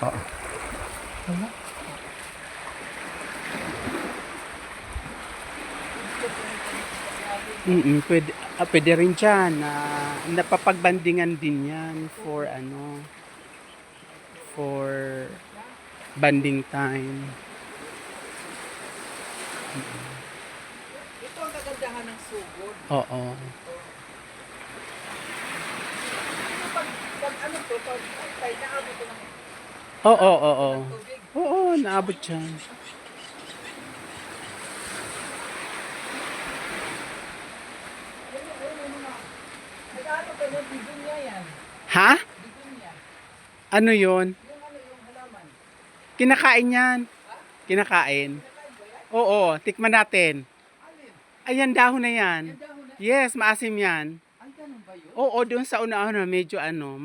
Oo. Wala. Pwede rin dyan. Napapagbandingan din yan for ano, for banding time. Ito ang kagandahan ng sugod. Oo. Pag ano to, pag tayo naabot ko ng Oo. tubig. Oo, naabot dyan. Nag-ano ka na, bidunya yan. Ha? Bidunya. Ano yun? Yung ano yung halaman. Kinakain yan. Kinakain. Oo, tikman natin. Alin? Ayan, dahon na yan. Yung dahon na. Yes, maasim yan. Ay, ganun ba yun? Oo, doon sa una-una, medyo ano,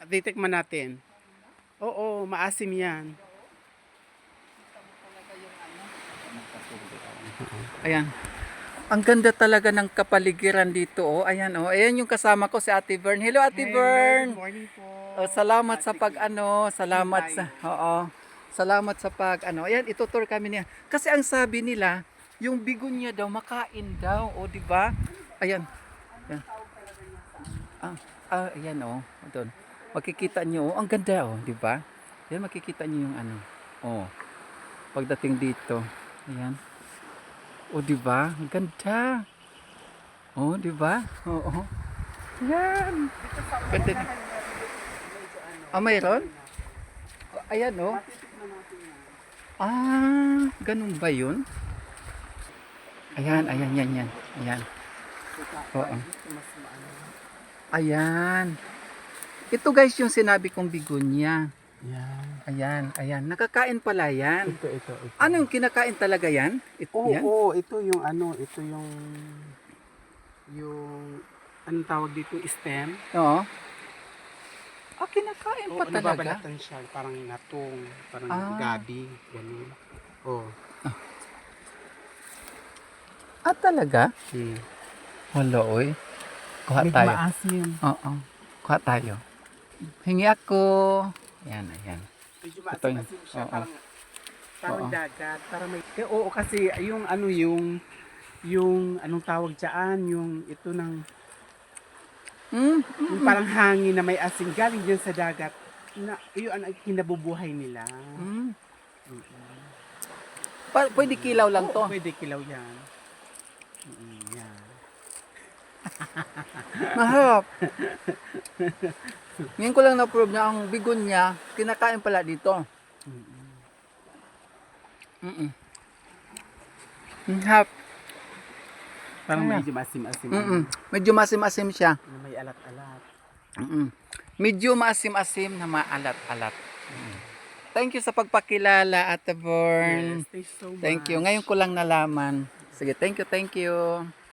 titikman natin. Oo, maasim yan. Ayan. Ang ganda talaga ng kapaligiran dito, oh. Ayan, oh. Ayan yung kasama ko si Ate Vern. Hello, Ate Vern. Good morning po. Oh, salamat sa pag-ano, salamat sa, oo. Salamat sa pag-ano. Ayan, itutur kami niya. Kasi ang sabi nila, yung bigonya daw, makain daw, oh, di ba? Ayan. Ayan. Ayan, oh. Doon. Makikita niyo, oh. Ang ganda, oh, di ba? Ayan, makikita niyo yung ano. Oh. Pagdating dito. Ayan. Oh, di ba? Ang ganda. Oh, di ba? Oo. Yan. Ganda. Mayroon? Ayan, oh. Ganun ba yun? Ayan. Ayan. Oo. Ayan. Ito guys yung sinabi kong bigonya. Yan. Ayan. Nakakain pala yan. Ito. Ano yung kinakain talaga yan? Yan? Oo, ito yung ano, anong tawag dito, stem. Oo. Kinakain pa Oo, talaga? nababalatan siya, parang natong, parang gabi, ganun. Oo. Talaga? Wala, oy. Kuha Medyo tayo. maasim. Oo. Kuha tayo. Hingi ako. Ayan. Medyo Ito yun. maasim siya, Oo. parang Oo. dagat, parang may, oo, kasi yung anong tawag dyan, yung ito ng, yung parang hangin na may asin galing dyan sa dagat, yun ang kinabubuhay nila. Pwede kilaw lang to. Oo, pwede kilaw yan. Yan. Mahirap. Ngayon ko lang na-prove na ang bigonya, kinakain pala dito. Mahirap. Parang Ayan. medyo maasim-asim. Medyo masim-asim siya. Na may alat-alat. Medyo maasim-asim na maalat-alat. Thank you sa pagpakilala, Ate Vern. Yes, thank you so much. Thank you. Ngayon ko lang nalaman. Sige, thank you.